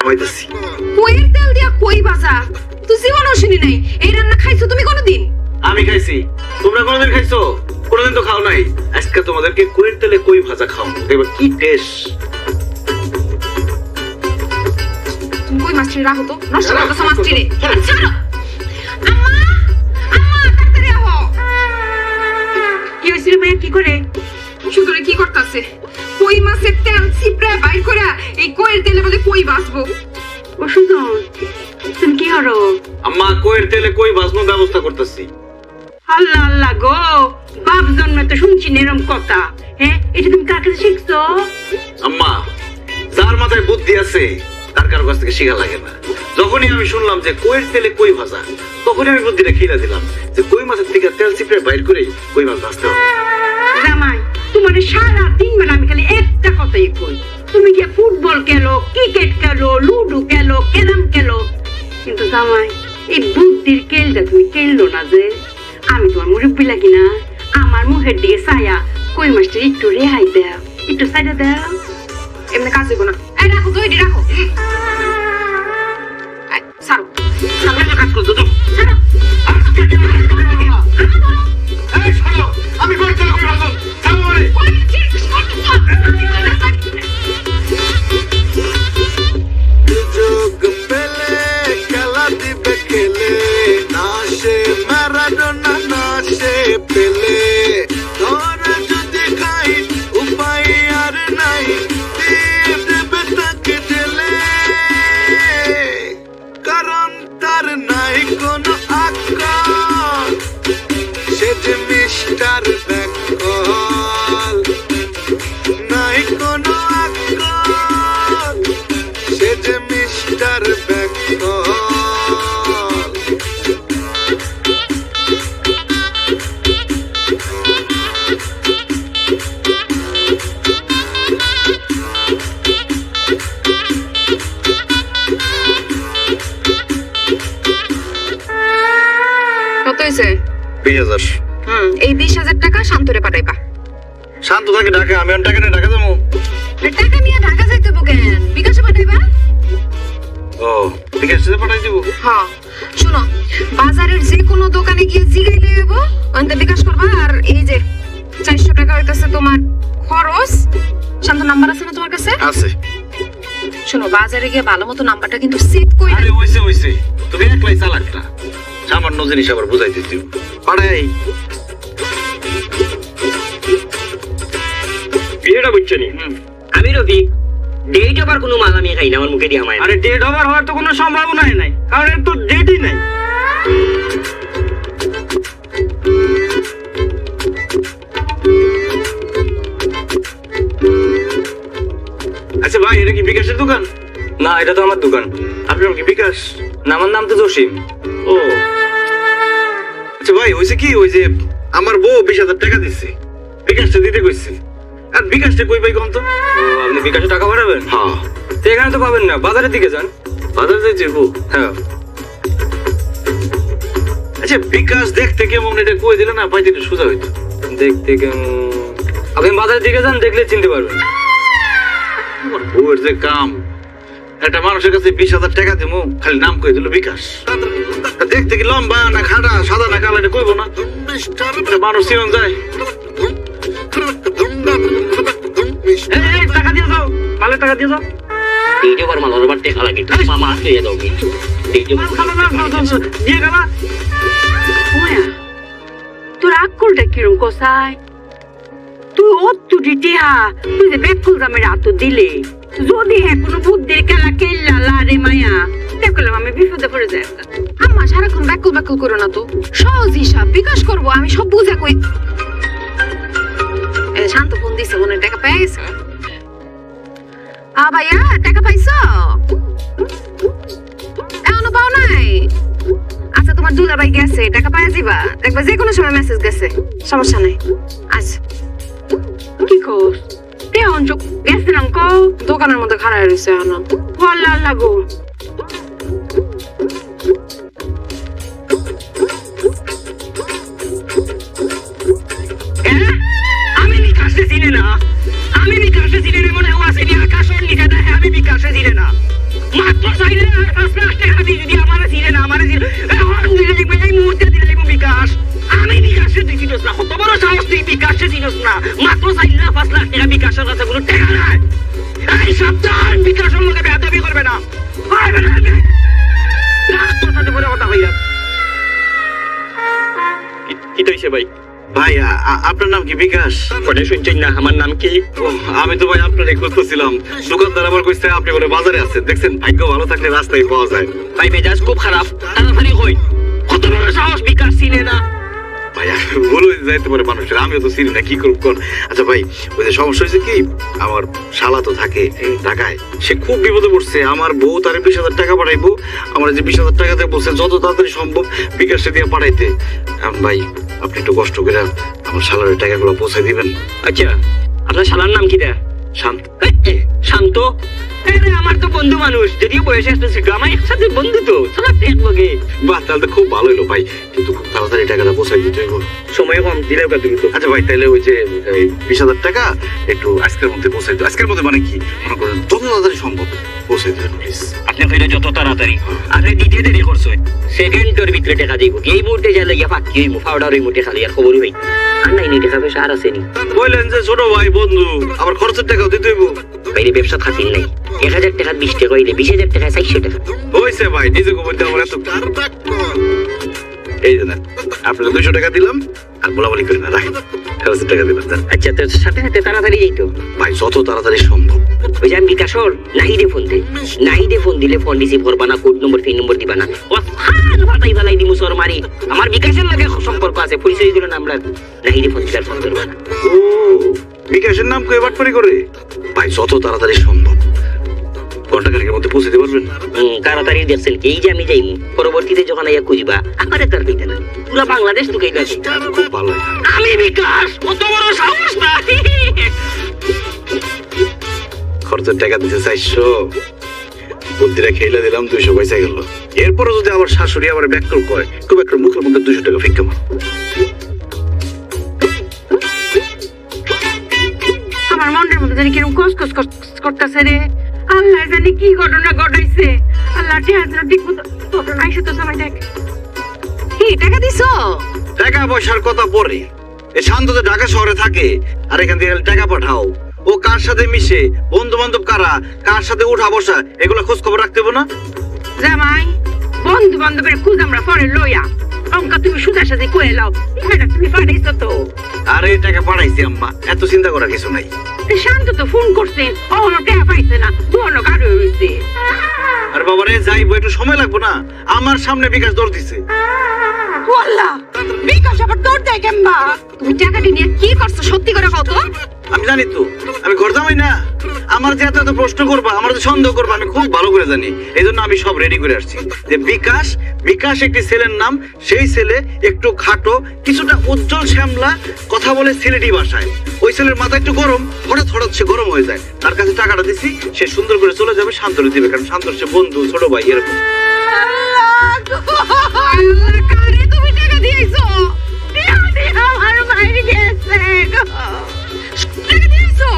হইতাছি। কইয়ের তেল দিয়া কই ভাজা তুই জীবনও শুনি নাই। এই রান্না খাইছো তুমি কোনোদিন? আমি খাইছি, তোমরা কোনোদিন খাইছো? কোনোদিন তো খাও নাই। আজকে তোমাদেরকে কইয়ের তেলে কই ভাজা খাও, এবার কি টেস্ট। তুমি কই মাছটি রাখো তো, নষ্ট করতেছো মাছটি রে। ছাড়ো আম্মা, আম্মা তাড়াতাড়ি আহো। কি হইছে রে মায়া, কি করে? সুতরে কি করতেছে? কই মাছের তেল চিপড়া বাইর করে এই কইয়ের তেলে বলে কই ভাজবো। ও সুজন, তুমি কি হরো? আম্মা কইয়ের তেলে কই ভাজনোর ব্যবস্থা করতেছি। আল্লাহ আল্লাহ গো, বাপ জন্ম তো শুনছি এরম কথা। হ্যাঁ, এটা তুমি কার কাছে শিখছো? আম্মা, যার মাথায় বুদ্ধি আছে তার কারো কাছ থেকে শিখা লাগে না। যখনই আমি শুনলাম যে কইয়ের তেলে কই ভাজা, তখনই আমি বুদ্ধিটা খিলা দিলাম যে কই মাছের থেকে তেল চিপড়ে বাইর করে কই মাছ ভাজতে হবে। জামাই, তোমার সারা দিন বেলা আমি খালি একটা কথাই কই, তুমি কি ফুটবল খেলো, ক্রিকেট খেলো, লুডো খেলো, ক্যারাম খেলো, কিন্তু জামাই এই বুদ্ধির খেলটা তুমি খেললো না যে। আমি তোমার মুরব্বী লাগি না? আমার মুখের দিকে ছায়া কই মাছটা একটু রেহাই দাও, একটু সাইডে দাও। এমনি কাজ হইব না। এই রাখো তো, এটি রাখো। ছাড়ো, সামনে কাজ করছো তো? ছাড়ো। এই ছাড়ো, আমি কইয়ের তেলে কই ভাজবো, ছাড়ো আমারে। যোগ পেলে খেলা দিবে খেলে, নাচে ম্যারাডোনা নাচে পেলে, ধরে যদি খাই উপায় আর নাই, দিয়ে দেবে তাকে ঢেলে, কারণ তার নাই কোনো আক্কল, সে যে মিস্টার ব্যাকল, নাই কোনো আক্কল, সে যে মিস্টার ব্যাকল। কত হয়েছে? 20,000। এই 20,000 টাকা শান্তরে পাঠাইবা। শান্ত থাকে ঢাকা, আমি অন টাকা নিয়ে ঢাকা যাবো। টাকা নিয়ে ঢাকা যাইতে হইব কেন? বিকাশে পাঠাইবা। ও, বিকাশ থেকে পাঠাই দিব। হ্যাঁ, শুনো, বাজারের যে কোনো দোকানে গিয়ে জিগাইলে হইব, অন্তে বিকাশ করবা। আর এই যে 400 টাকা হইতাছে তোমার খরচ। শান্ত নাম্বার আছে না তোমার কাছে? আছে। শোনো, বাজারে গিয়ে ভালো মতো নাম্বারটা কিন্তু সেভ কইরা। আরে হইছে, তুমি একলাই চালাক না, সামান্য জিনিস আবার বুঝাইতে দিও। পাঠাই। বিয়েটা বুঝছো নি? আমি রবি ডেট আবার কোনো মাল আমি খাই না, আমার মুখে দিয়ে আমায়। আরে ডেট ওভার হওয়ার তো কোনো সম্ভাবনাই নাই, কারণ এর তো ডেটই নাই। আচ্ছা ভাই, এটা কি বিকাশের দোকান? না, এটা তো আমার দোকান। আপনার কি বিকাশ? না, আমার নাম তো জসিম। ও আচ্ছা ভাই, হয়েছে কি, ওই যে আমার বউ 20,000 টাকা দিচ্ছে, বিকাশটা দিতে কইছে। আর বিকাশটা কই পাই কম তো? ও, আপনি বিকাশে টাকা পাঠাবেন? হ্যাঁ। তো এখানে তো পাবেন না, বাজারের দিকে যান। বাজার যাইছে বউ? হ্যাঁ। আচ্ছা বিকাশ দেখতে কেমন, এটা কই দিলে না পাইতে একটু সোজা হইতো। দেখতে কেমন? আপনি বাজারের দিকে যান, দেখলে চিনতে পারবেন। আমার বউয়ের যে কাম, একটা মানুষের কাছে 20,000 টাকা দিমু, খালি নাম কই দিল বিকাশ। তা দেখতে কি লম্বা না খাড়া, সাদা না কালো, এটা কইবো না? একটা মানুষ চিনন যায়। এই টাকা দিয়ে দাও, মালের টাকা দিয়ে দাও। ডেট আবার মাল আবার টেকা লাগে, মামা আসতে দাও। দিয়ে গেলা। ওয়া, তোর আক্কলটা কিরম কসাই? তুই অত ডিটিহা, তুই যে বেকুল জামের হাত দিলে, যদি হ্যাঁ কোনো বুদ্ধির খেলা খেললা রে মায়া, দেখলাম আমি বিপদে পড়ে যাই। আম্মা সারাক্ষণ ব্যাকুল করো না তো, সহজ হিসাব বিকাশ করবো, আমি সব বুঝা কই। শান্ত ফোন দিছে, মনে হয় টাকা পেয়ে গেছে। ভাইয়া টাকা পাইছো? এখনো পাও নাই? আচ্ছা, তোমার দুলাভাই গেছে, টাকা পাইয়া যাবা, দেখবা যে কোনো সময় মেসেজ গেছে, সমস্যা নাই। আচ্ছা, কি কস? তেহন চোখ গেছিলাম কও, দোকানের মধ্যে খাড়ায় রয়েছে এখনো। আল্লাহ আল্লাহ গো। আমি বিকাশে চিনি না, আমি বিকাশে চিনি না, মনে হয় আসেনি আকাশের নিচে দেখে আমি বিকাশে চিনি না। না, মাত্র 4-5 লাখ টাকা বিকাশের কাছে কোনো টাকা নাই। এই সাবধান, বিকাশের লোকে বেয়াদবি করবে না। কথাতে বলে কথা হইয়া কি হইছে ভাই? ভাই আপনার নাম কি বিকাশ? কোনে শুনছেন না আমার নাম কি? ও, আমি তো ভাই আপনারই খুঁজতেছিলাম। দোকানদার আমার কইছে আপনি বলে বাজারে আছেন। দেখছেন ভাগ্য ভালো থাকলে রাস্তায় পাওয়া যায়। ভাই মেজাজ খুব খারাপ, তাড়াতাড়ি কই। কত বড় সাহস, বিকাশ চিনে না? ভাই ভুল হয়ে যাইতে পারে মানুষের, আমিও তো চিনি না কি করব কোন। আচ্ছা ভাই, ওই যে সমস্যা হয়েছে কি, আমার শালা তো থাকে ঢাকায়, সে খুব বিপদে পড়ছে। আমার বউ তার 20,000 টাকা পাঠাইবো, আমার যে 20,000 টাকা দিয়ে বলছে যত তাড়াতাড়ি সম্ভব বিকাশে দিয়ে পাঠাইতে। ভাই আপনি একটু কষ্ট করে আমার শালার টাকাগুলো পৌঁছে দিবেন। আচ্ছা, আপনার শালার নাম কি দেয়? শান্ত। শান্ত? আমার তো বন্ধু মানুষ, যদিও বয়সে আসতেছে, আমার একসাথে বন্ধু তো, চলা এক লগে। বাহ, তাহলে তো খুব ভালো হলো ভাই, কিন্তু খুব তাড়াতাড়ি টাকাটা পৌঁছাই দিতে হইব। সময় কম দিলেও তুমি তো। আচ্ছা ভাই, তাহলে ওই যে 20,000 টাকা একটু আজকের মধ্যে পৌঁছাই দিও। আজকের মধ্যে মানে কি, মনে করেন যত তাড়াতাড়ি সম্ভব পৌঁছাই দেবেন প্লিজ। আপনি কইলে যত তাড়াতাড়ি, আপনি দিতে দেরি করছো, সেকেন্ডের ভিতরে টাকা দিব। এই মুহূর্তে যা লাগিয়া ফাঁকি হইমু, ফাউডার হইমু, টাকা লিয়ার খবরই হই। আর নাই টাকা পয়সা আর আছে নি? বললেন যে ছোট ভাই বন্ধু, আবার খরচের টাকাও দিতে হইব। বাইরে ব্যবসা খাতির নাই, 1000 টাকা 20 টাকা হইলে 20,000 টাকা 400 টাকা। হইছে ভাই, নিজে বলতে আমার এত এই যে না, আপনাকে 200 টাকা দিলাম, আর বলাবলি করি না, রাখেন। খরচের টাকা দিলাম জান। আচ্ছা, তোর সাথে সাথে তাড়াতাড়ি যাইতো ভাই, যত তাড়াতাড়ি সম্ভব। ওই যে আমি বিকাশর নাহিদে ফোন দে, নাহিদে ফোন দিলে ফোন রিসিভ করবা না, কোড নম্বর পিন নম্বর দিবা না, ও ফাল ফাটাই ফেলাই দিমু সর মারি। আমার বিকাশের লাগে সম্পর্ক আছে, পরিচয় দিল না আমরা, নাহিদে ফোন দিলে ফোন করবা না। ও, বিকাশের নাম কই বাটপারি করে? ভাই যত তাড়াতাড়ি সম্ভব ঘন্টাখানেকের মধ্যে পৌঁছে দিতে পারবেন? তাড়াতাড়ি দেখছেন কি, এই যে আমি যাইমু, পরবর্তীতে যখন আইয়া খুঁজবা আমার একবার কইতে না, পুরো বাংলাদেশ তো কইতা। খুব ভালো। আমি বিকাশ, কত বড় সাহস না! খরচের টাকা দিতে 400, বুদ্ধিরা খেলে দিলাম 200 পয়সা গেল। এরপরও যদি আমার শাশুড়ি আমার ব্যাককল করে, খুব একটা মুখের মধ্যে 200 টাকা ফিক্কা মার। আমার মনের মধ্যে জানি কিরকম কসকস করতেছে রে। আল্লাহ জানি কি ঘটনা ঘটাইছে। আল্লাহ টেহাজরা ঠিক মতো ঘটনা আইসে তো সময় দেখ। কি টাকা দিছো? টাকা পয়সার কথা পরে, এই শান্ত তো ঢাকা শহরে থাকে, আর এখান থেকে টাকা পাঠাও। ও কার সাথে মিশে, বন্ধু বান্ধব কারা, কার সাথে উঠা বসা, এগুলো খোঁজ খবর রাখতে হবে না? জামাই, বন্ধু বান্ধবের খোঁজ আমরা পরে লইয়া, অঙ্কা তুমি সুদার সাথে কয়ে লাও, এটা তুমি পাঠাইছো তো। আরে টাকা পাঠাইছি আম্মা, এত চিন্তা করার কিছু নাই। শান্ত তো ফোন করছে, অন্য টাকা পাইছে না, দুর্ন গাড়ি হয়েছে। আর বাবা রে, যাইবো, একটু সময় লাগবো না? আমার সামনে বিকাশ দৌড় দিছে। আল্লাহ, বিকাশ আবার দৌড় দেয় কেমবা? তুমি টাকাটি নিয়ে কি করছো সত্যি করে কত? আমি জানি তো, আমি ঘর জামাই না। আমার যে এত এত প্রশ্ন করবা, আমার যে সন্দেহ করবা, আমি খুব ভালো করে জানি। এই জন্য আমি সব রেডি করে আসছি যে বিকাশ, বিকাশ একটি ছেলের নাম। সেই ছেলে একটু খাটো, কিছুটা উজ্জ্বল শ্যামলা, কথা বলে সিলেটি ভাষায়। ওই ছেলের মাথা একটু গরম, হঠাৎ হঠাৎ সে গরম হয়ে যায়। তার কাছে টাকাটা দিছি, সে সুন্দর করে চলে যাবে, শান্তরে দিবে, কারণ শান্তর সে বন্ধু, ছোট ভাই, এরকম। আল্লাহ, কারে তুমি টাকা দিয়েছো? আমার ভাই গেছে গো। টাকা দিয়েছো?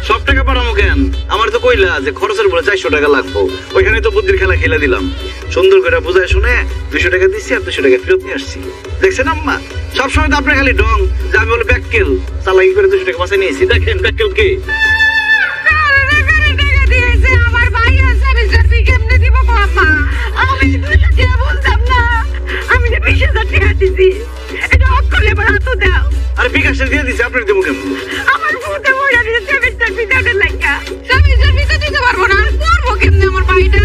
সব টাকা পাঠামো কেন? আমার তো কইলা যে খরচের বলে 400 টাকা লাগবো, ওইখানে তো বুদ্ধির খেলা খেলে দিলাম। সুন্দর করে বুঝায় শুনে 200 টাকা দিচ্ছি, আর 200 টাকা ফেরত নিয়ে আসছি। দেখছেন আম্মা, সবসময় তো আপনার খালি ডং, যে আমি বলে ব্যাককেল, চালাকি করে 200 টাকা বাঁচাই নিয়েছি। দেখেন ব্যাককেল কে। কারে টাকা দিয়েছে? আমার ভাই আছে, আমি জানি কেমনে দিব গো আম্মা? আমি 200 টাকা বলতাম না, আমি যে 20,000 টাকা দিছি, এটা অক্ষলে এবার হাত দাও। আর বিকাশে দিয়ে দিছি, আপনার দেবো কেমন? আমার বউতে মরে দিয়েছে, সেমিস্টার পিছাউটের লাগা। আমি জানি দিতে পারবো না, আর করবো কেমনে আমার ভাইটা?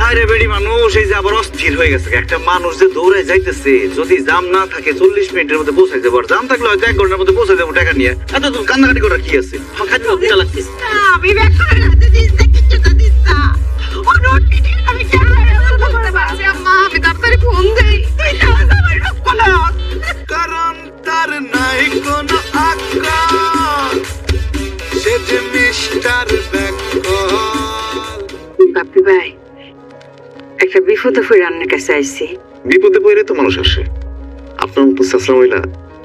আরে বেড়ি মানুষ, এই যে আবার অস্থির হয়ে গেছে। একটা মানুষ যে দৌড়ে যাইতেছে, যদি জাম না থাকে 40 মিনিটের মধ্যে পৌঁছাই যাবো, আর জাম থাকলে হয়তো 1 ঘন্টার মধ্যে পৌঁছাই যাবো টাকা নিয়ে। এত তো কান্নাকাটি করার কি আছে? খাদ্য দিতে লাগতেছে। আমি ব্যাগটার হাতে দিচ্ছি, কিছুটা দিচ্ছি। ও নোট নিয়ে আমি আম্মা, আমি তাড়াতাড়ি ফোন দেই। তুই যাওয়া আমার রক্ত না। কারণ তার নাই কোনো আক্কাল, সে যে মিস্টার ব্যাককল। বাপি ভাই, একটা বিপদে পড়ে রান্নার কাছে আইছি। বিপদে পড়লে তো মানুষ আসে, আপনার মতো চেষ্টা হইলা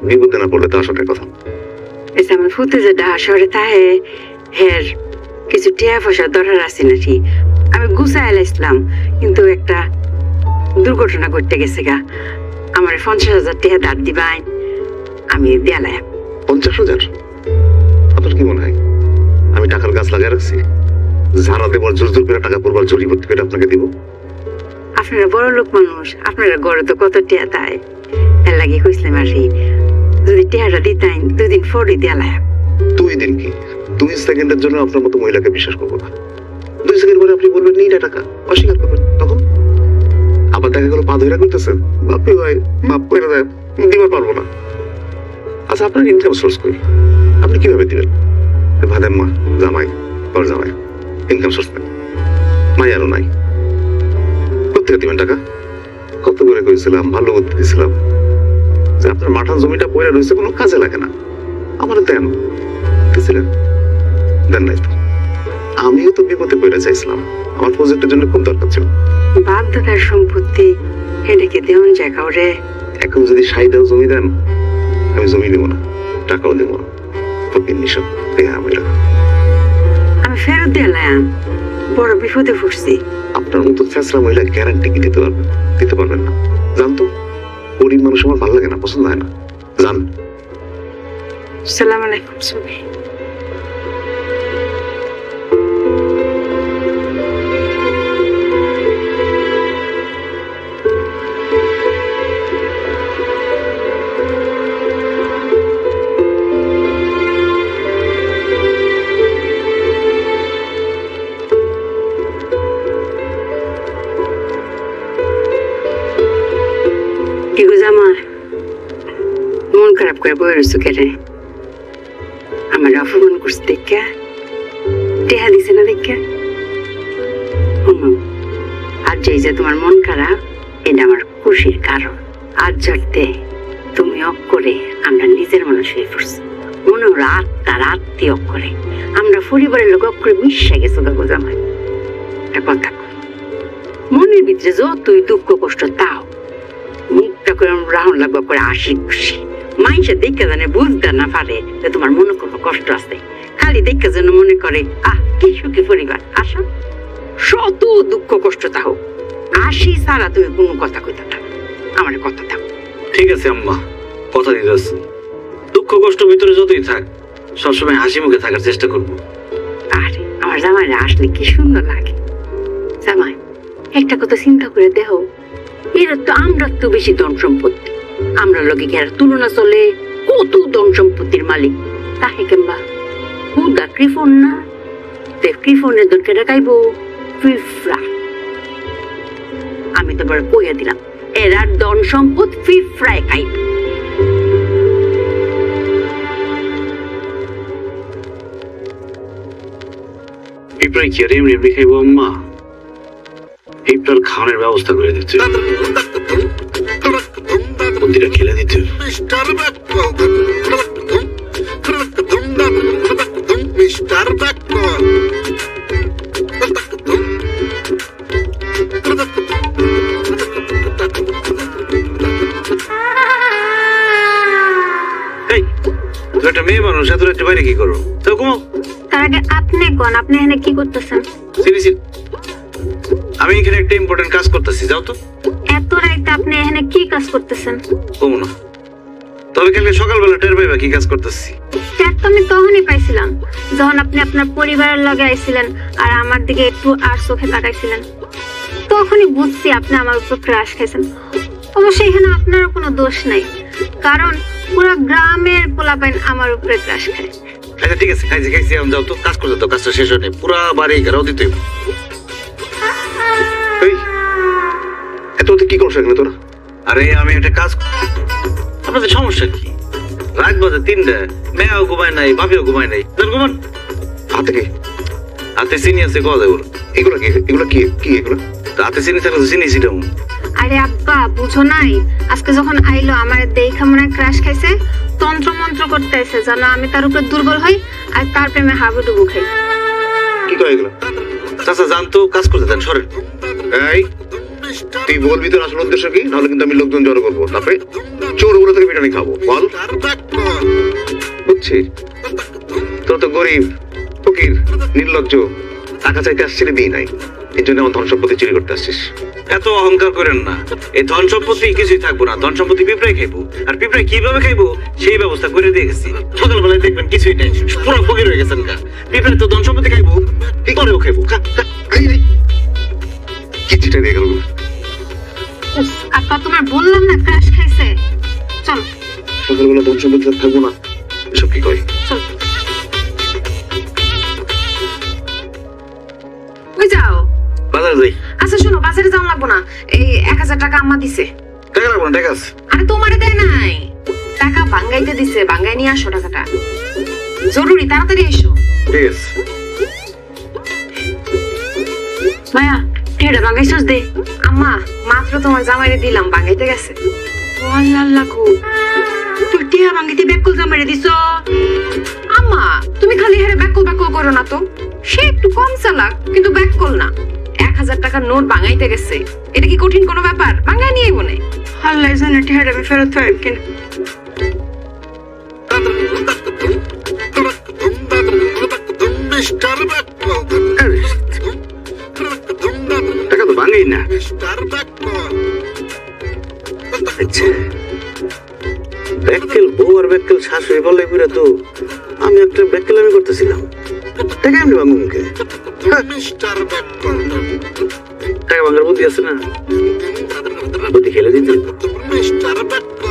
বিপদে না পড়লে তো আসাটার কথা। এই যে আমার ফুতে যে ঢাকা শহরে তাহে, হের কিছু টিয়া পয়সা দরকার আছে না ঠিক। আমি গুছাই এলাইছিলাম, কিন্তু একটা দুর্ঘটনা ঘটতে গেছে গা। আমার 50,000 টাকা দাঁড় দিবাই, আমি দেয়ালাম। 50,000? তোর কি মনে হয় আমি টাকার গাছ লাগাই রাখছি? ঝাড়া দেবার জোর জোর করে টাকা পড়বার জড়ি ভর্তি করে আপনাকে দিব? আপনারা বড় লোক মানুষ, আপনারা গড়ে তো কত টিয়া তাই এর লাগে কইছিলাম আর কি, যদি টিয়াটা দিতেন 2 দিন পরে দিয়ালাম। 2 দিন কি 2 সেকেন্ডের জন্য আপনার মতো মহিলাকে বিশ্বাস করবো না। 2 সেকেন্ড পরে আপনি বলবেন নেই না টাকা, অস্বীকার করবেন, তখন আবার দেখা গেল পা ধরে করতেছেন, বাপরে ভাই মাপ করে দেয়, দিবার পারবো না। আচ্ছা আপনার ইনকাম সোর্স কই? আপনি কিভাবে দিবেন? ভাদেন মা জামাই বর জামাই ইনকাম সোর্স নেই, মাই আরো নাই, কোথেকে দিবেন টাকা? কত করে করেছিলাম, ভালো বুদ্ধি দিয়েছিলাম যে আপনার মাঠান জমিটা পড়ে রয়েছে, কোনো কাজে লাগে না, আমার দেন, দিয়েছিলেন? দেন নাই তো। আমিও তো বিপদে পড়ে চাইছিলাম, আমার প্রজেক্টের জন্য খুব দরকার ছিল। বাধ্যতার সম্পত্তি এটাকে দেওয়ান যায় কাউরে? এখন যদি 60 জমি দেন আমি জমি দেবো না, টাকাও দেবো না, ফকির নিশব দেহা আমি রাখা। আমি ফেরত দিলাম, বড় বিপদে পড়ছি। আপনার মতো ফেসরা মহিলা গ্যারান্টি কি দিতে পারবেন? দিতে পারবেন না, জানতো। গরিব মানুষ আমার ভালো লাগে না, পছন্দ হয় না, জান। সালাম আলাইকুম সুমি। কি গো জামাই, মন খারাপ করে বই রয়েছো কেটে? আমার অপমান করছে দেখা, টেহা দিছে না দেখা। আর যেই যে তোমার মন খারাপ, এটা আমার খুশির কারণ। আজ জড়তে তুমি অক করে আমরা নিজের মানুষ হয়ে পড়ছি, মনে হলো আত্মার আত্মীয় করে আমরা পরিবারের লোক অক করে মিশে গেছো গো জামাই। একটা কথা কই, মনের ভিতরে যতই দুঃখ কষ্ট তাও মুখটা করে রাহুল লাগবা করে হাসি খুশি। মানুষের দেখে জানে বুঝতে না পারে যে তোমার মনে কোনো কষ্ট আছে, খালি দেখে যেন মনে করে আহ কি সুখী পরিবার। আসা শত দুঃখ কষ্ট তাও হাসি ছাড়া তুমি কোনো কথা কইতে না, আমার কথা দাও। ঠিক আছে আম্মা, কথা দিতেছি, দুঃখ কষ্ট ভিতরে যতই থাক সবসময় হাসি মুখে থাকার চেষ্টা করবো। আরে আমার জামাইরা আসলে কি সুন্দর লাগে। জামাই একটা কথা চিন্তা করে দেখো, এরা তো আমরা তো বেশি ধন সম্পত্তি, আমরা লোকে কি আর তুলনা চলে? কত ধন সম্পত্তির মালিক তাহে কিংবা হুদা কৃপন না, কৃপনের দরকার রাখাইব ফিফরা। আমি তো বড় কইয়া দিলাম এরা ধন সম্পদ ফিফরায় খাইব। পিঁপড়ায় কি আর এমনি এমনি খাইবো আম্মা? পিঁপড়ার খাওয়ানোর ব্যবস্থা করে দিতে, বুদ্ধিটা খেলে দিতে। মিস্টার ব্যাকল মিস্টার ব্যাকল এই, তুই একটা মেয়ে মানুষ, এত রাত্রে বাইরে কি করো? তো ঘুমাও। তার আগে আপনি কোন, আপনি এখানে কি করতেছেন? সিরিয়াসলি আমি এখানে একটা ইম্পর্টেন্ট কাজ করতেছি, যাও তো। এত রাইতে আপনি এখানে কি কাজ করতেছেন? ঘুমো না, তবে কালকে সকালবেলা টের পাইবা কি কাজ করতেছি। ট্যাগ তো আমি তখনই পাইছিলাম যখন আপনি আপনার পরিবারের লগে আইছিলেন আর আমার দিকে একটু আর চোখে তাকাইছিলেন, তখনই বুঝছি আপনি আমার উপর ক্রাশ খাইছেন। অবশ্যই এখানে আপনারও কোনো দোষ নাই, কারণ পুরো গ্রামের পোলাপাইন আমার উপরে ক্রাশ খায়। আচ্ছা ঠিক আছে, খাইছি খাইছি, এখন যাও তো, কাজ করতে তো, কাজটা শেষ হয়নি, পুরা বাড়ি ঘেরাও দিতে হইব। এই এত কি করছো এখানে তোরা? আরে আমি একটা কাজ, আপনাদের সমস্যা কি? রাত বাজে 3টা, মেয়েও ঘুমায় নাই, বাপিও ঘুমায় নাই, ঘুমান। হাতে কি? হাতে চিনি আছে, কয়া দেবো। এগুলো কি? এগুলো কি কি এগুলো? হাতে চিনি থাকলে তো চিনি ছিটাম। আরে আব্বা বুঝো নাই, আজকে যখন আইলো আমার দেখা মনে ক্রাশ খাইছে, তন্ত্র মন্ত্র করতে আইছে জানো আমি তার উপরে দুর্বল হই আর তার প্রেমে হাবুডুবু খাই। কি কয় এগুলো? চাচা জানতো, কাজ করতে দেন, সরেন। এই তুই বলবি তোর আসল উদ্দেশ্য কি, নাহলে কিন্তু আমি লোকজন জড়ো করবো, তারপরে চোর গুলো থেকে পিটানি খাবো, বল। বুঝছি তোর তো গরিব ফকির নির্লজ্জ টাকা চাইতে আসছি দিই নাই, এই জন্য আমার ধন সম্পত্তি চুরি করতে আসছিস। এত অহংকার করেন না, এই ধন সম্পত্তি কিছুই থাকবো না, ধন সম্পত্তি পিঁপড়াই খাইবো, আর পিঁপড়াই কিভাবে খাইবো সেই ব্যবস্থা করে দিয়ে গেছি। সকালবেলায় দেখবেন কিছুই নেই, পুরো ফকির হয়ে গেছেন গা। পিঁপড়াই তো ধন সম্পত্তি খাইবো, পরেও খাইবো। কি চিঠা দিয়ে গেল? আপা তোমার বললাম না ক্রাশ খাইছে। চলো সকালবেলা ধন সম্পত্তি থাকবো না, এসব কি কয়? চলো। ওই যাও। বাজারে যাই। আচ্ছা শোনো, বাজারে যাওয়া লাগবো না, এই 1000 টাকা আম্মা দিছে। টাকা রাখবো না, টাকা আছে। আরে তোমারে দেয় নাই, টাকা ভাঙ্গাইতে দিছে, ভাঙ্গাই নিয়ে আসো টাকাটা, জরুরি, তাড়াতাড়ি এসো। ঠিক আছে। মায়া টেড়া ভাঙ্গাইছস দে। আম্মা মাত্র তোমার জামাইরে দিলাম, ভাঙ্গাইতে গেছে। আল্লাহ গো, তুই টেড়া ভাঙ্গাইতে ব্যাককল জামাইরে দিছ? আম্মা তুমি খালি হেরে ব্যাককল ব্যাককল করো না তো, সে একটু কম চালাক কিন্তু ব্যাককল না। 1000 টাকার নোট ভাঙ্গাইতে গেছে, এটা কি কঠিন কোনো ব্যাপার? ভাঙ্গাই নিয়ে বনে আল্লাহ জানে টেড়া আমি ফেরত পাইব কিনা। মিস্টার ব্যাককল, টাকা তো ভাঙেই না। মিস্টার ব্যাককল। আচ্ছা, ব্যাককেল বউ আর ব্যাককেল শাশুড়ি বলে পুরা তো আমি একটা ব্যাককেল আমি করতেছিলাম। টাকা এমনি ভাঙবো মুখে? মিস্টার ব্যাককল, টাকা ভাঙার বুদ্ধি আছে না, বুদ্ধি খেলে দিতেন। মিস্টার ব্যাককল।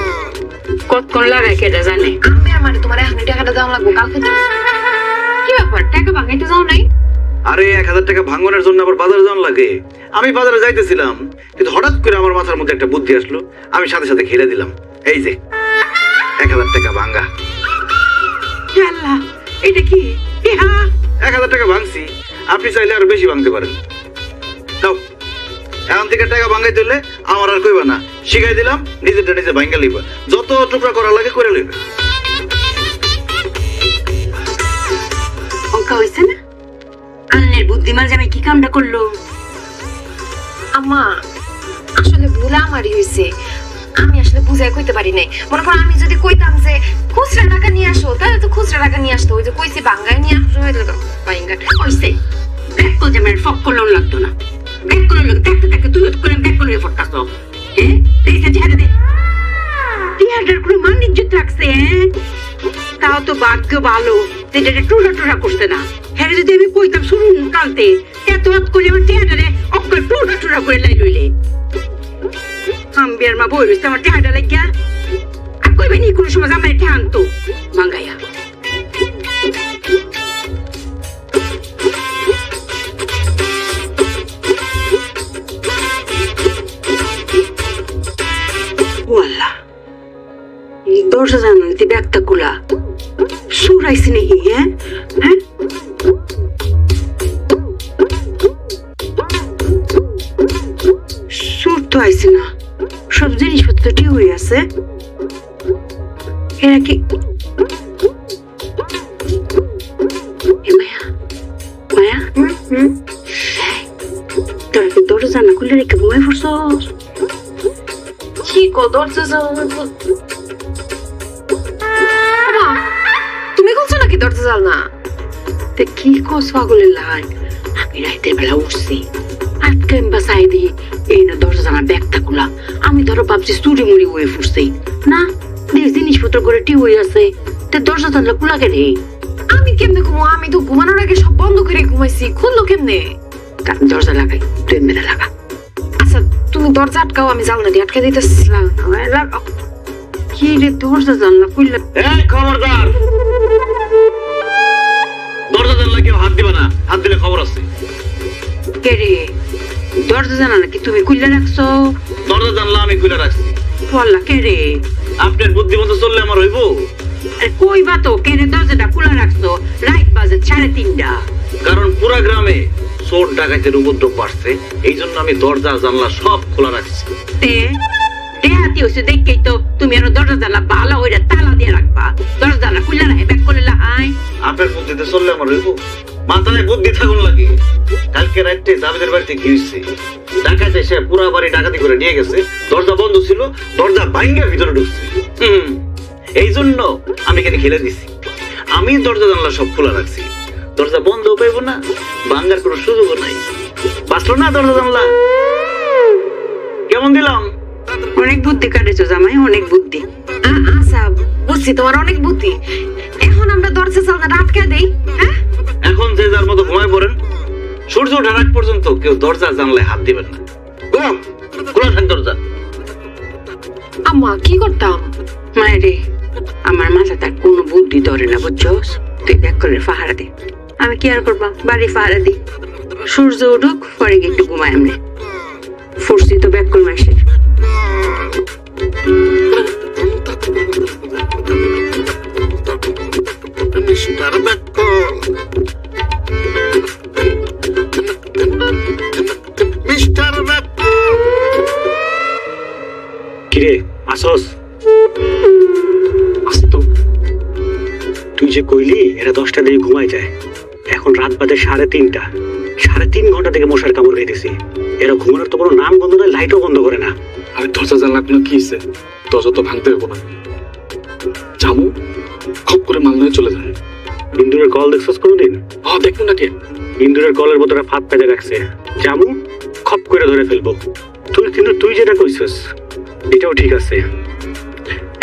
কতক্ষণ লাগাই কেটা জানে? আমি আমার তোমার এখন টাকাটা দেওয়া লাগবো, কালকে দিবো। কি ব্যাপার, টাকা ভাঙাইতে যাও নাই? আরে 1000 টাকা ভাঙনের জন্য আবার বাজারে যাওয়ার লাগে। আমি বাজারে যাইতেছিলাম, কিন্তু হঠাৎ করে আমার মাথার মধ্যে একটা বুদ্ধি আসলো, আমি সাথে সাথে খেলে দিলাম। এই যে 1000 টাকা ভাঙা। আল্লাহ, এটা কি? 1000 টাকা ভাঙছি, আপনি চাইলে আরো বেশি ভাঙতে পারেন। নাও, এখন থেকে টাকা ভাঙাইতে হলে আমার আর কইবা না, শিখাই দিলাম, নিজেরটা নিজে ভাঙ্গা লইবা, যত টুকরা করা লাগে করে লইবা। অঙ্কা হয়েছে না? আন্নের বুদ্ধিমান জামাই কি কামটা করলো? আম্মা আসলে ভুল আমারই হয়েছে, আমি আসলে বুঝাই কইতে পারি নাই। মনে করো আমি যদি কইতাম যে খুচরা টাকা নিয়ে আসো, তাহলে তো খুচরা টাকা নিয়ে আসতো। ওই যে কইছি বাঙ্গাই নিয়ে আসো, বাঙ্গা হইছে। ব্যাক কল জামাই ফক করলেও লাগতো না, ব্যাক করলে লোক দেখতে দেখতে তুই করে ব্যাক করলে ফটকাছ। হ্যাঁ এই যে ছেড়ে দে, টিয়াটার কোনো মান ইজ্জত রাখছে। হ্যাঁ তাও তো ভাগ্য ভালো যেটা টুরা টুরা করছে না। হ্যাঁ যদি আমি কইতাম শুনুন কালতে এত হাত করে আমার টিয়াটারে অক্ষর টুরা টুরা করে লাই লইলে আম্বিয়ার মা বই রয়েছে আমার টিয়াটা লাগিয়া। আর কইবে নি কোনো সময় আমার টিয়া আনতো মাঙ্গাইয়া। ওয়াল্লা দরজা জানাতে ব্যাগটা খোলা সুরাইছে নাকি? হ্যাঁ হ্যাঁ সুর তো আইছে না, সব জিনিসপত্র ঠিক হয়ে আছে। এরা কি মায়া মায়া তোরা কি দরজা জানা খুলে রেখে ঘুমাই পড়ছ? কি কো দরজা জানা তুমি বলছো নাকি দরজা জাল না? তে কি কস পাগলের লাই? আমি রাতের বেলা উঠছি, আটকে বাসাই দি এই না দরজা জানা ব্যাগটা খোলা। আমি ধরো ভাবছি চুরি মুড়ি হয়ে ফুটছি না, দেখ জিনিসপত্র করে টি হয়ে আছে, তে দরজা জানলা খোলা কেন? আমি কেমনে ঘুমো? আমি তো ঘুমানোর আগে সব বন্ধ করে ঘুমাইছি, খুললো কেমনে? দরজা লাগাই, তুই মেরে লাগা। আচ্ছা তুমি দরজা আটকাও, আমি জানলা দিয়ে আটকে দিতেছি। কি রে দরজা জানলা খুললে? এই খবরদার, দরজা জানলা কেউ হাত দিবা না, হাত দিলে খবর আছে। কে রে দরজা জানা নাকি তুমি খুললে রাখছো? দরজা জানলা আমি খুলে রাখছি। বললা কে রে? আপনার বুদ্ধিমতো চললে আমার হইব? আরে কইবা তো কে রে দরজাটা খোলা রাখছো? রাত বাজে 3:30। কারণ পুরা গ্রামে চোর ডাকাতের উপদ্রব বাড়ছে, এই জন্য আমি দরজা জানলা সব খোলা রাখছি। দেহাতি হয়েছে দেখেই তো তুমি আরো দরজা জানলা ভালো হইরা তালা দিয়ে রাখবা, দরজা জানলা খুললে রাখে ব্যাগ করলে হাই। আপনার বুদ্ধিতে চললে আমার হইব? মাথায় বুদ্ধি থাকুন লাগে। কালকে রাত্রে জাবেদের বাড়িতে গিয়েছে, ডাকাত এসে পুরা বাড়ি ডাকাতি করে নিয়ে গেছে, দরজা বন্ধ ছিল, দরজা ভাঙ্গা ভিতরে ঢুকছে। এই জন্য আমি এখানে খেলে দিছি, আমি দরজা জানলা সব খোলা রাখছি। দরজা বন্ধ পাইব না, ভাঙ্গার কোনো সুযোগও নাই। বাঁচলো না দরজা জানলা? কেমন দিলাম? অনেক বুদ্ধি কাটেছো জামাই, অনেক বুদ্ধি। আচ্ছা বুঝছি তোমার অনেক বুদ্ধি। এখন আমরা দরজা জানলা আটকে দেই, হ্যাঁ? এখন যে যার মতো ঘুমায় পড়েন, সূর্য ওঠার আগ পর্যন্ত কেউ দরজা জানলায় হাত দিবেন না। ঘুমাও, খোলা থাক দরজা। আম্মা কি করতাম? মায়েরে, আমার মাথা তার কোনো বুদ্ধি ধরে না, বুঝছস? তুই ব্যাক করে পাহারা দে। আমি কি আর করবা, বাড়ি পাহারা দিই। সূর্য উঠুক, পরে গিয়ে একটু ঘুমাই এমনি। ফুরসি তো ব্যাক করে মাসের। মিস্টার বেকল মিস্টার বেকল কিরে আসস? আসতো। তুই যে কইলি এরা 10টা দিয়ে ঘুমাই যায়, এখন রাত বাজে 3:30। 3.5 ঘন্টা থেকে মশার কামড় খাইতেছি। এরা ঘুমানোর তো কোনো নাম বন্ধ নয়, লাইটও বন্ধ করে না। আমি দরজা জানলা কোনো কি হয়েছে? দরজা তো ভাঙতে হবো না। জামু খপ করে মালদায় চলে যায়। ইন্দুরের কল দেখছস কোনোদিন? দেখুন না কে ইন্দুরের কলের বোতলটা ফাঁদ পেতে রাখছে, জামু খপ করে ধরে ফেলবো। তুই যেটা কইছস এটাও ঠিক আছে।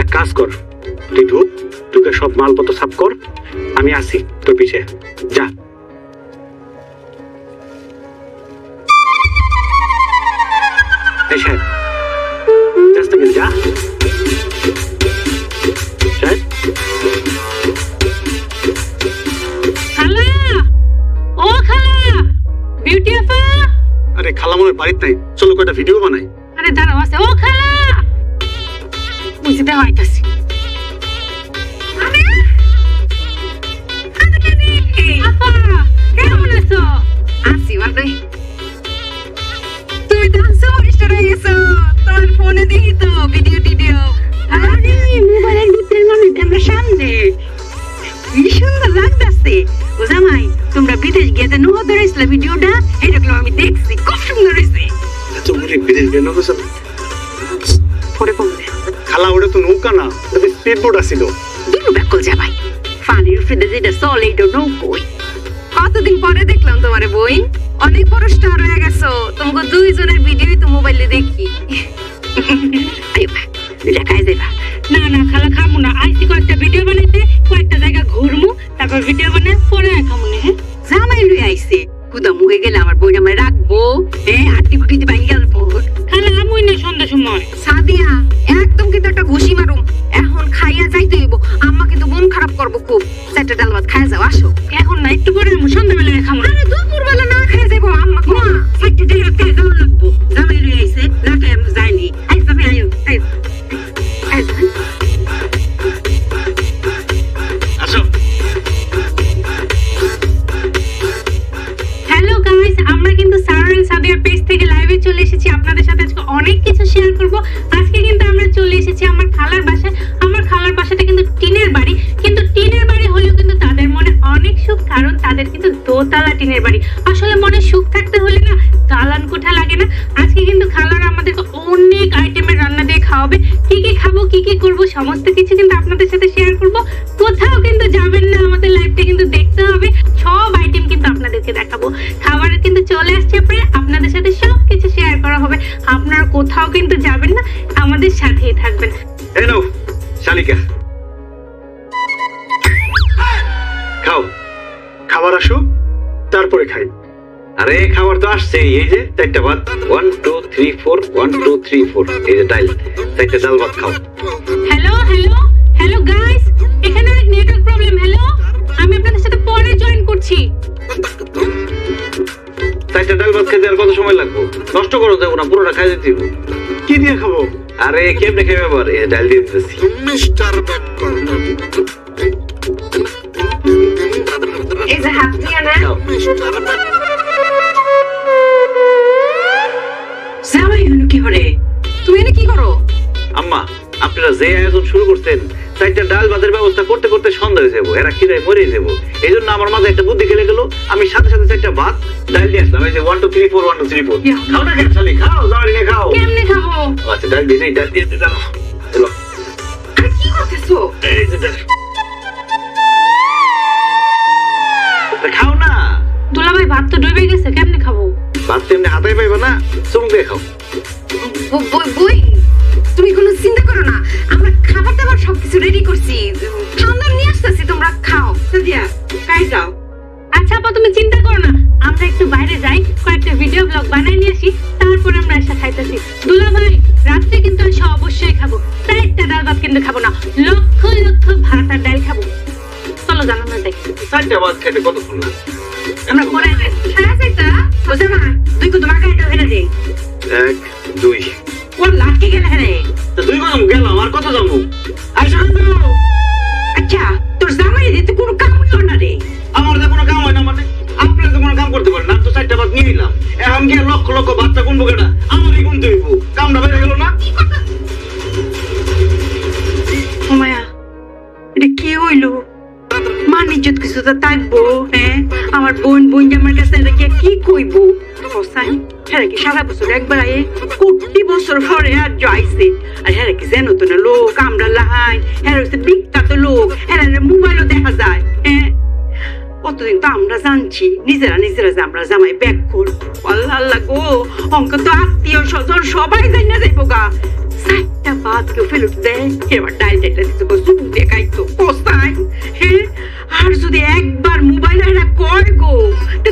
এক কাজ কর, তুই ঢুকে সব মালপত্র সাফ কর, আমি আসি তোর পিছে। যা। এই সাহেব, যাস না কিন্তু, যা। সাহেব, খালা, ও খালা, বিউটি আপা। আরে খালামনের বাড়িতে নাই, চলো কয়টা ভিডিও বানাই। আরে দাঁড়াও, আছে। ও খালা, বুঝতে হইতাছি। আপা, কেমন আছো? আসি বাবা। তুমি তো সুপারস্টার হয়ে গেছো। তোর ফোনে দেখি তো ভিডিও। আরে মোবাইলের ভিতরে মানে আমরা সামনে। কি সুন্দর লাগতাছে। ও জামাই, তোমরা বিদেশ গিয়ে যে নুহ ধরেছিল ভিডিওটা, এটা আমি দেখছি, খুব সুন্দর হয়েছে। এত অনেক বিদেশ বের হয়েছে। পরে কমবে। খালা, ওটা তো নৌকা না, ওটা স্পিড বোট আসিল। দুটো ব্যাকল জামাই, পানির উপরে যেটা চলে এটা নৌকোই। কতদিন পরে দেখলাম তোমার বই, অনেক বড় স্টার হয়ে গেছো। তোমাকে দুইজনের ভিডিওই তো মোবাইলে দেখি। দেখাই যাইবা। না না খালা, খামু না। আইসি কয়েকটা ভিডিও বানাইতে, কয়েকটা জায়গা ঘুরমু, তারপর ভিডিও বানাই পরে খামু না। হ্যাঁ, জামাই লুই আইছে, কুদা মুখে গেলে আমার বইটা আমার রাখবো। হাড্ডি গুটিতে ভাঙি গেল। খালা আমুই না সন্ধ্যা সময়। সাদিয়া, একদম কিন্তু একটা ঘুষি মারুম। এখন খাইয়া যাইতে হইব, আম্মা কিন্তু মন খারাপ করবো খুব। চারটা ডাল ভাত খাইয়া যাও, আসো। এখন না, একটু পরে সন্ধ্যাবেলায় খামু। আরে দুপুর বেলা না খাইয়া যাইবো, আম্মা মা চারটা ডাল ভাত খাইয়া যাওয়া লাগবো। জামাই লুই আইছে, না খাই আমি যাইনি। আইস তুমি আইও, আইও। আসো। হ্যালো গাইস, আমরা কিন্তু সারা এন্ড সাদিয়ার পেজ থেকে লাইভে চলে এসেছি। আপনাদের সাথে আজকে অনেক কিছু শেয়ার করব। আজকে কিন্তু আমরা চলে এসেছি আমার খালার বাসায়। আমার খালার বাসাটা কিন্তু টিনের বাড়ি, কিন্তু টিনের বাড়ি হলেও কিন্তু তাদের মনে অনেক সুখ, কারণ তাদের কিন্তু দোতলা টিনের বাড়ি। আসলে মনে সুখ থাকতে হলে না দালান কোঠা লাগে না। আজকে কিন্তু খালার আমাদেরকে অনেক আইটেমের রান্না দিয়ে খাওয়াবে। কি কি খাবো, কি কি করব, সমস্ত কিছু কিন্তু আপনাদের সাথে শেয়ার করব। কোথাও কিন্তু যাবেন না, আমাদের লাইভটা কিন্তু দেখতে হবে। সব আইটেম কিন্তু আপনাদেরকে দেখাবো। খাবার কিন্তু চলে আসছে প্রায়, আপনাদের সাথে সব কিছু শেয়ার করা হবে। আপনারা কোথাও কিন্তু যাবেন না, আমাদের সাথেই থাকবেন। এই নাও শালিকা, খাও। খাবার আসুক, তারপরে খাই। আরে খাবার তো আসছে, এই যে 4টা ভাত, 1 2 3 4 1 2 3 4, এই যে ডাল, 4টা ডাল ভাত খাও। হ্যালো হ্যালো হ্যালো গাইস, এখানে অনেক নেটওয়ার্ক প্রবলেম। হ্যালো, আমি আপনাদের সাথে পরে জয়েন করছি। 4টা ডাল ভাত খেতে আর কত সময় লাগবে? নষ্ট করো যাবো না, পুরোটা খাই দিতে হবে। কি দিয়ে খাবো? আরে কেমনে খাবে আবার? এই ডাল দিয়ে দিতেছি। মিস্টার বেকল এই যে হাত দিয়ে না। খাও। মিস্টার বেকল জামাই হলো কি করে? তুমি এনে কি করো? আম্মা, আপনারা যে আয়োজন শুরু করছেন, 4টা ডাল ভাতের ব্যবস্থা করতে করতে সন্ধ্যা হয়ে যাবো, এরা খিদায় মরে যাবো। এই জন্য আমার মাঝে একটা বুদ্ধি খেলে গেল, আমি সাথে সাথে 4টা ভাত ডাল দিয়ে আসলাম। এই যে 1 2 3 4 1 2 3 4, খাও না কেন শালি, খাও, যাওয়ারি নিয়ে খাও। কেমনে খাবো? আচ্ছা ডাল দিয়ে নেই, ডাল দিয়ে জানো। চলো, আর কি করতেছো? এই যে ডাল। খাও দুলাভাই ভাত তো ডুবে গেছে, কেমনে খাবো? ভাত তো এমনি হাতায় পাইবা না, চুমুক দিয়ে খাও। বই তুমি কোনো চিন্তা করো না, আমরা খাবার দাবার সবকিছু রেডি করছি, খাওয়া নিয়ে আসতেছি, তোমরা খাও। সাদিয়া কাই যাও। আচ্ছা আপা তুমি চিন্তা করো না, আমরা একটু বাইরে যাই, কয়েকটা ভিডিও ব্লগ বানাই নিয়ে আসি, তারপর আমরা এসে খাইতেছি। দুলাভাই রাত্রে কিন্তু এসে অবশ্যই খাবো, চারটা ডাল ভাত কিন্তু খাবো না, লক্ষ লক্ষ ভাত আর ডাল খাবো। চলো জানো না যাই। 4টা ভাত খাইতে কতক্ষণ লাগে? আমরা পরে খাওয়া যাইতা বুঝে না, তুই কত মাকা এটা হেরে দে 1 2 ওর লাটকে গেলে হেরে। তো 2 কদম গেলাম, আর কত যাবো? আচ্ছা আচ্ছা তোর জামাই দিতে কোনো কাম হলো না রে। আমার তো কোনো কাম হয় না, মানে আপনারা তো কোনো কাম করতে পারেন না। আমি তো 4টা ভাত নিয়ে নিলাম, এখন গিয়ে লক্ষ লক্ষ ভাতটা গুনবো কেটা? আমারই গুনতে হইব, কামটা বেড়ে গেল না? মায়া এটা কি হইলো? মান ইজ্জত কিছু তো থাকবো। হ্যাঁ আমার বোন জামার কাছে এটা গিয়ে কি কইবো? হোসাইন হ্যাঁ কি সারা বছর একবার আয়ে, কোটি বছর পরে আর যাইছে। আর হ্যাঁ কি জানো তো না লোক আমরা লাহাই, হ্যাঁ হচ্ছে বিখ্যাত লোক, হ্যাঁ মোবাইলও দেখা যায়। হ্যাঁ কতদিন তো আমরা জানছি নিজেরা যে আমরা জামাই ব্যাক করবো। আল্লাহ আল্লাহ গো, অঙ্ক তো আত্মীয় স্বজন সবাই যাই না যাইবো গা। 4টা ভাত কেউ ফেরত দেয়, এবার ডাল চাইটা দিতে চুপ দেখাইতো কোথায়। হ্যাঁ আর যদি একবার মোবাইল এরা কয় গো,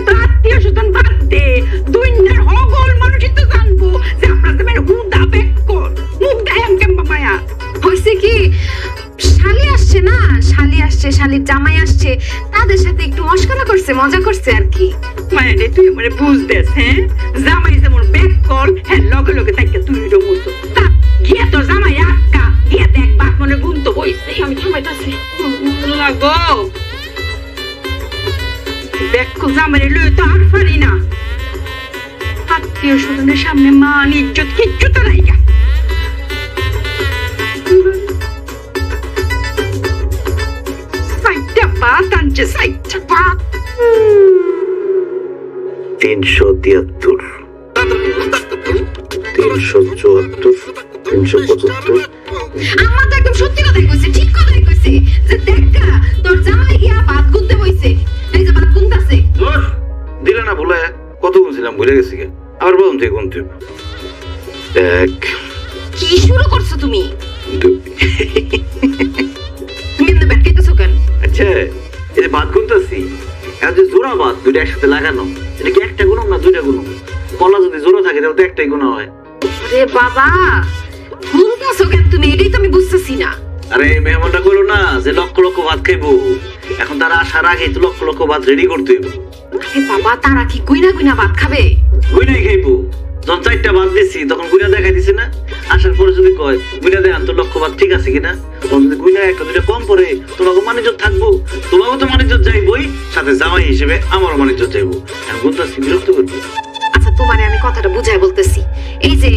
তো আত্মীয় স্বজন বাদ দে, দুনিয়ার হগল মানুষই তো জানবো যে আমরা জামাই হুদা ব্যাক কর। মুখ দেখাম কেমবা মায়া। হয়েছে কি, শালি আসছে না, শালির জামাই আসছে, তাদের সাথে একটু মস্করা করছে, মজা করছে আর কি। মায়া রে তুই আমারে বুঝ দেস। হ্যাঁ জামাই যেমন ব্যাক কর, হ্যাঁ লগে লগে তাইকে তুই রমুতো তা গিয়া তোর জামাই আটকা গিয়া দেখ বাপ মনে গুণ তো বইছে। আমি থামাইতাছি লাগো দেখো জামাই লয়ে তো আর পারি না। আত্মীয় স্বজনের সামনে মান ইজ্জত কিচ্ছু তো নাই গা। সাইটটা পাত আনছে, সাইটটা পাত। 373 374 375। আমার তো একদম সত্যি কথাই কইছে, ঠিক কথাই কইছে, যে দেখা তোর জামাই গিয়া ভাত গুনতে বইছে, এই যে ভাত গুনতাছে। ধুর, দিলে না ভুলে, কত গুনছিলাম ভুলে গেছি গে। আবার বলুন থেকে গুনতে হইব। 1 কি শুরু করছো তুমি? 2। তুমি এমনি ব্যাট খাইতেছো কেন? আচ্ছা এই যে ভাত গুনতেছি, এখন যে জোড়া ভাত দুইটা একসাথে লাগানো, এটা কি একটা গুণ না 2টা গুণ? কলা যদি জোড়া থাকে তাহলে তো একটাই গুণ হয়। আরে বাবা, গুনতাছো কেন তুমি? এটাই তো আমি বুঝতেছি না। আরে মেহমানটা কইলো না যে লক্ষ লক্ষ ভাত খাইবো, এখন তারা আসার আগে তো লক্ষ লক্ষ ভাত রেডি করতে হইব। আরে বাবা, তারা কি গুইনা ভাত খাবে? গুইনাই খাইবো। যখন 4টা ভাত দিছি তখন গুইনা দেখাই দিছি না, আসার পরে যদি কয় গুইনা দেখান তো লক্ষ ভাত ঠিক আছে কিনা, তখন যদি গুইনা 1-2টা কম পড়ে তোমাকে মানিজ্জত থাকবো, তোমাকেও তো মানিজ্জত যাইবই, সাথে জামাই হিসেবে আমারও মানিজ্জত যাইবো। এখন গুনতাছি, বিরক্ত করবো। আচ্ছা তোমারে আমি কথাটা বুঝাই বলতেছি, এই যে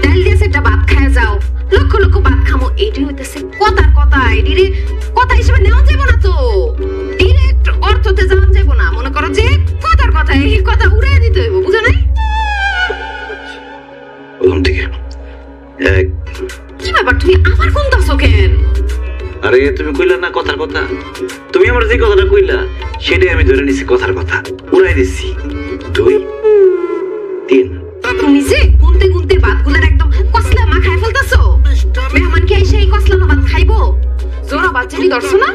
ডাল দিয়ে একটা ভাত খায় যাও, লক্ষ লক্ষ ভাত খামো, এইটাই হইতেছে কথার কথা। এটিরে কথা হিসেবে নেওয়া যাবো না তো, ডিরেক্ট অর্থতে যাওয়া যাবো না। মনে করো যে কথার কথা, এই কথা উড়াই দিতে হইব, বুঝো নাই? প্রথম থেকে 1। কি ব্যাপার, তুমি আবার গুনতাছো কেন? আরে তুমি কইলা না কথার কথা, তুমি আমার যে কথাটা কইলা সেটাই আমি ধরে নিছি কথার কথা, উড়াই দিছি। 2 3। তুমি যে গুনতে গুনতে ভাতগুলোর একদম কসলা মাখায় ফেলতাছো। মেহমান কি এসে এই কসলানো ভাত খাইবো? জোড়া ভাত যেটি ধরছো না,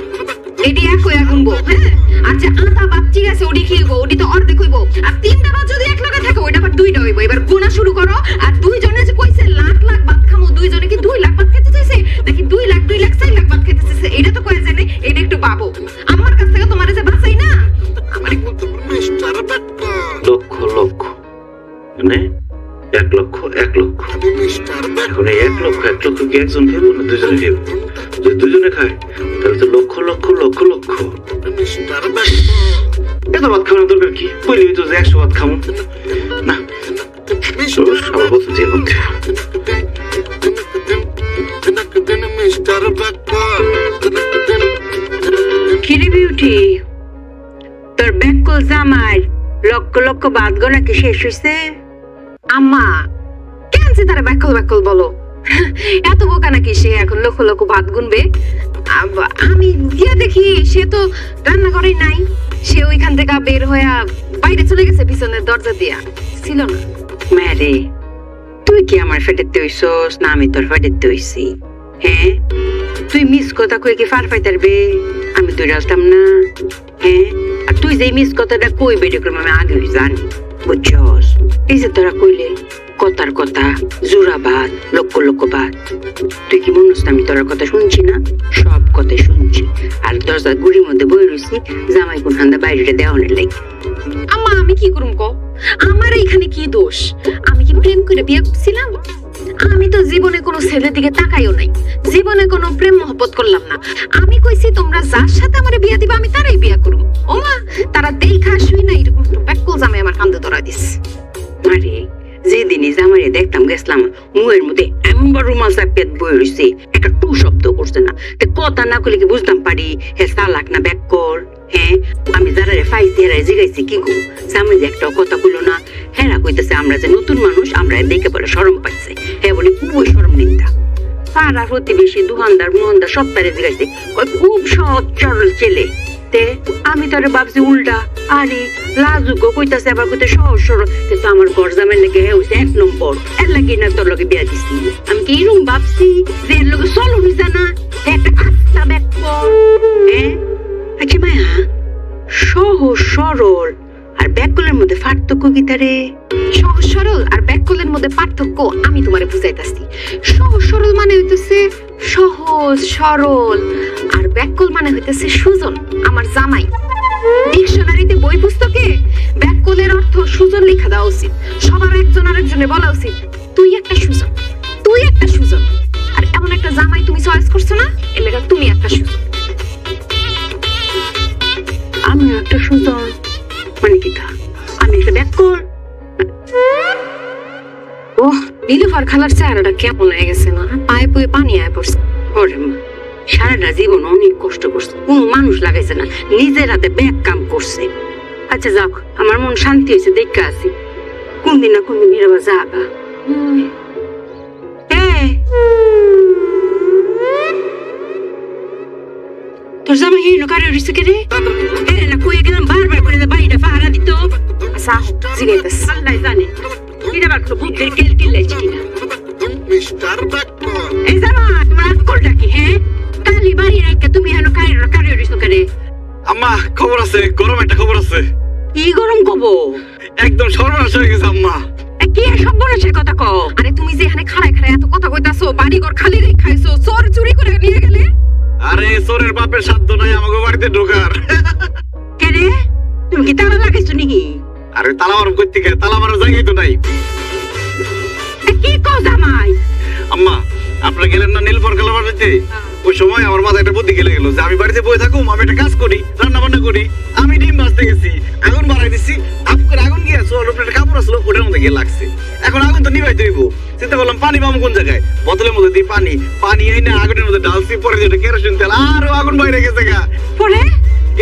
এটি এক হইয়া গুনবো। হ্যাঁ আচ্ছা আধা ভাত ঠিক আছে, ওটি খাইবো, ওটি তো অর্ধেক হইবো। আর 3টা ভাত যদি এক লগে থাকে ওইটা আবার 2টা হইবো। এবার গুনা শুরু করো। আর 2 জনে যে কইছে লাখ লাখ ভাত খামো, 2 জনে কি 2 লাখ ভাত খেতে চাইছে নাকি 2 লাখ 4 লাখ ভাত খেতে চাইছে? এটা তো কয়ে যায় না, এটা একটু ভাবো। আমার কাছ থেকে তোমার যে বাঁচাই না, আমার মিস্টার বেকল, লক্ষ লক্ষ মানে 1 লক্ষ 1 লক্ষ। আমি মিস্টার বেকল, এখন এই 1 লক্ষ কি একজন খাইবো না 2 জনে খাইবো? যদি 2 জনে খায় তাহলে তো লক্ষ লক্ষ লক্ষ লক্ষ। মিস্টার বেকল, এত ভাত খাওয়ার দরকার কি? কইলেই তো যে 100 ভাত খাবো না। সবার বলতে যে করতে মিস্টার বেকল। কিরে বিউটি, তোর ব্যাকল জামাই লক্ষ লক্ষ ভাত গোনা কি শেষ হইছে? আম্মা কেন যে তারা ব্যাকল ব্যাকল বলো? এত বোকা নাকি সে এখন লক্ষ লক্ষ ভাত গুনবে? আমি গিয়ে দেখি সে তো রান্নাঘরে নাই, সে ওইখান থেকে বের হয়ে বাইরে চলে গেছে পিছনের দরজা দিয়া, ছিল না। ম্যারে, তুই কি আমার ফেটেতে হইছস না আমি তোর ফেটেতে হইছি? হ্যাঁ, তুই মিস কথা কই কি ফার পাইতারবে? আমি তুই আসতাম না? হ্যাঁ, আর তুই যে মিস কথাটা কই বেড়ে করবো আমি আগে জানি, বুঝছস? এই যে তোরা কইলে কথার কথা জোড়াবাদ লক্ষ লক্ষ বাদ, তুই কি মনে হচ্ছে আমি তোর কথা শুনছি না? সব কথাই শুনছি। আর দরজার গুড়ির মধ্যে বই রয়েছি জামাই কোন হান্দা বাইরে দেওয়ানের লাগে। আম্মা আমি কি করুম ক? আমার এখানে কি দোষ? আমি কি প্রেম করে বিয়ে করছিলাম? আমি তো জীবনে কোনো ছেলের দিকে তাকাইও নাই, জীবনে কোনো প্রেম মহব্বত করলাম না। আমি কইছি তোমরা যার সাথে আমার বিয়ে দিবা আমি তারাই বিয়ে করব। ও মা, তারা দেখা শুই না এরকম ব্যাককল জামাই আমার কান্দে ধরা দিস। মারে, যেদিনই জামাইরে দেখতাম গেছিলাম মুয়ের মধ্যে এমন বড় রুমাল চাপিয়ে বই রয়েছে, একটা টু শব্দ করছে না। কথা না করলে কি বুঝতাম পারি হে চালাক না ব্যাককল? হ্যাঁ, আমি যারা ফাইছি হেরা জিগাইছি কি গো জামাই যে একটা কথা কইলো না, হেরা কইতেছে আমরা যে নতুন মানুষ আমরা দেখে বলে শরম পাইছে। হ্যাঁ বলি খুবই শরম নিন্দা। পাড়া প্রতিবেশী দোকানদার মোহনদার সব তারে জিগাইছে, খুব সহজ সরল ছেলে। তে আমি তোরে ভাবছি উল্টা, আরে লাজুক কইতাছে আবার কইতে সহজ সরল, কিন্তু আমার ঘর জামাই লেগে হইছে এক নম্বর। এর লাগে না তোর লগে বিয়া দিছি। আমি কি এরকম ভাবছি যে এর লগে চলো হইছে না একটা আস্তা ব্যাক কর? হ্যাঁ, আচ্ছা মায়া, সহজ সরল আর ব্যাককলের মধ্যে পার্থক্য কি তারে? সহজ সরল আর ব্যাককলের মধ্যে পার্থক্য আমি তোমারে বুঝাইতাছি। সহজ সরল মানে হইতেছে সহজ সরল, আর ব্যাককল মানে হইতেছে সুজন, আমার জামাই। ডিকশনারিতে বই পুস্তকে ব্যাককলের অর্থ সুজন লেখা দেওয়া উচিত। সবার একজন আরেকজনে বলা উচিত তুই একটা সুজন, তুই একটা সুজন। আর এমন একটা জামাই তুমি চয়েস করছো না, এর লেখা তুমি একটা সুজন। আমি একটা সুজন মানে কি? আমি একটা ব্যাককল? ওহ, নীলুফার খালার চেহারাটা কেমন হয়ে গেছে না? পায়ে পুয়ে পানি আয় পড়ছে। ওরে মা, সারাটা জীবন অনেক কষ্ট করছে, কোনো মানুষ লাগাইছে না, নিজের হাতে ব্যাগ কাম করছে। আচ্ছা যাও, আমার মন শান্তি হয়েছে, দেখে আসি কোনদিন না কোনদিন নিরাবা যাবা। তোর জামা এই নকারে উড়িছে কে রে? না কই গেলাম বারবার করে বাড়িটা পাহারা দিত। আচ্ছা জিগাইতেছে। আল্লাহ জানে নিরাবার কোনো বুদ্ধের কেল কিল্লাইছে কিনা। মিস্টার ব্যাককল, এই জামা তোমার আকলটা কি? হ্যাঁ, কালি বাড়ি রাখা তুমি হেন কারে উড়িছ কে? আম্মা খবর আছে, গরম একটা খবর আছে। কি গরম কব? একদম সর্বনাশ হয়ে গেছে আম্মা। কি সব বলেছে কথা কও? আরে তুমি যে এখানে খাড়ায় খাড়ায় এত কথা কইতাছো, বাড়ি ঘর খালি রেখে খাইছো, চোর চুরি করে নিয়ে গেলে? আরে চোরের বাপের সাধ্য নাই আমাকে বাড়িতে ঢোকার। কে রে, তুমি কি তালা লাগাইছো নাকি? আরে তালা মারব কই থেকে? তালা মারার জায়গাই তো নাই। কি কও জামাই? আম্মা আপনারা গেলেন না নীলপর কালার বাড়িতে? ওই সময় আমার মাথায় একটা বুদ্ধি খেলে গেল যে আমি বাড়িতে বসে থাকুম, আমি একটা কাজ করি, রান্না বান্না করি। আমি ডিম ভাজতে গেছি, আগুন বাড়াই দিচ্ছি, আপ করে আগুন গিয়ে ওর উপরে একটা কাপড় আসলো, ওটার মধ্যে গিয়ে লাগছে। এখন আগুন তো নিভাই দইব, চিন্তা করলাম পানি পাবো কোন জায়গায়? বোতলের মধ্যে দিই পানি, পানি এই না আগুনের মধ্যে ঢালছি, পরে যেটা কেরোসিন তেল, আরো আগুন বাইরে গেছে গা। পরে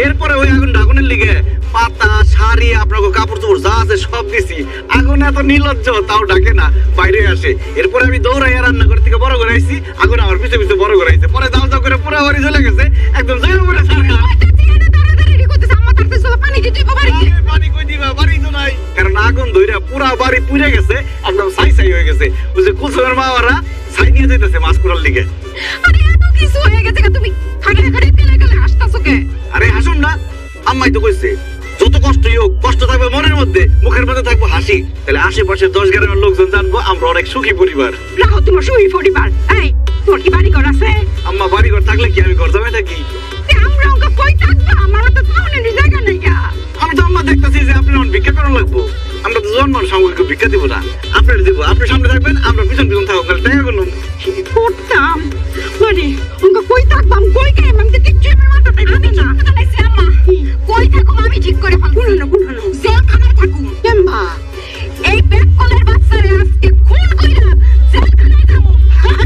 এরপরে ওই আগুন আগুনের লিগে পাতা শাড়ি আপনাকে কাপড় চোপড় যা আছে সব দিছি, আগুন এত নির্লজ্জ তাও ডাকে না, বাইরে আসে। এরপরে আমি দৌড়াইয়া রান্নাঘর থেকে বড় করে আইছি, আগুন আমার পিছে পিছে বড় করে আইছে, পরে দাও দাও করে পুরো বাড়ি চলে গেছে, একদম জয় বলে সরকার। পানি কই দিবা, বাড়ি তো নাই, কারণ আগুন ধইরা পুরা বাড়ি পুড়ে গেছে, একদম ছাই ছাই হয়ে গেছে। ওই যে কুসুমের মা ওরা ছাই নিয়ে যাইতেছে মাছ কুড়ার লিগে। আরে এত কিছু হয়ে গেছে, তুমি খাড়ায় খাড়ায় কেলে কেলে হাসতাছো কে? আরে হাসুন না, আম্মাই তো কইছে যত কষ্টই হোক কষ্ট থাকবে মনের মধ্যে, মুখের মধ্যে থাকবো হাসি, তাহলে আশেপাশে 10 গ্রামের লোকজন জানবো আমরা অনেক সুখী পরিবার। রাখো তোমার সুই পরিবার। এই তোর কি বাড়ি ঘর আছে? আম্মা বাড়ি ঘর থাকলে কি আমি ঘর জমে থাকি? আমরা ওকে কই থাকবো? আমারও তো টাউনে জায়গা নাই। আমি তো আম্মা দেখতেছি যে আপনি অন ভিক্ষা করা লাগবো, আমরা তো জন্ম সামগ্রিক ভিক্ষা দিব না, আপনার দিব, আপনি সামনে থাকবেন আমরা পিছন পিছন থাকবো, তাহলে টাকা করলাম কি করতাম মানে ওকে কই থাকবাম, কই কে আমি তো কিচ্ছু আমার মাথাতে ঢুকে না। আম্মা কই থাকুম আমি ঠিক করে ফেলবো। কোন জেলখানায় থাকুম। কেমবা এই ব্যাককলের বাচ্চারে আজকে খুন কইরা জেলখানায় থাকুম।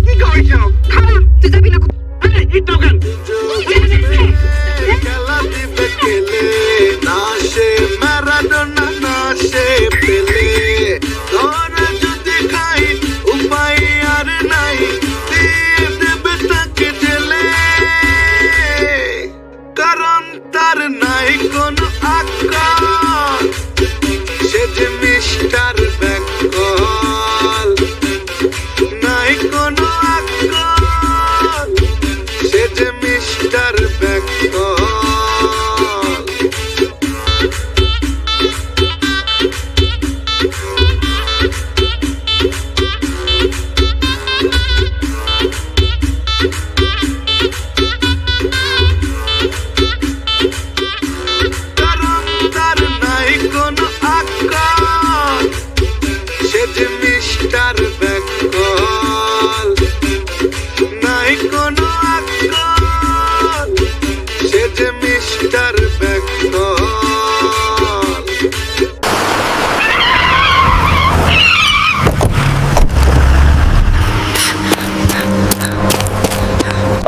কি কই সব? খারাপ তুই যাবি না? আরে একটু গান খেলা দিবে খেলে, নাচে ম্যারাডোনা, নাচে পেলে, ধরে যদি খাই উপায় আর নাই, দিয়ে দেবে তাকে ঢেলে।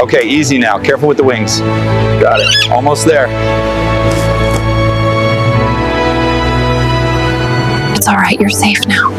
Okay, easy now. Careful with the wings. Got it. Almost there. It's all right. You're safe now.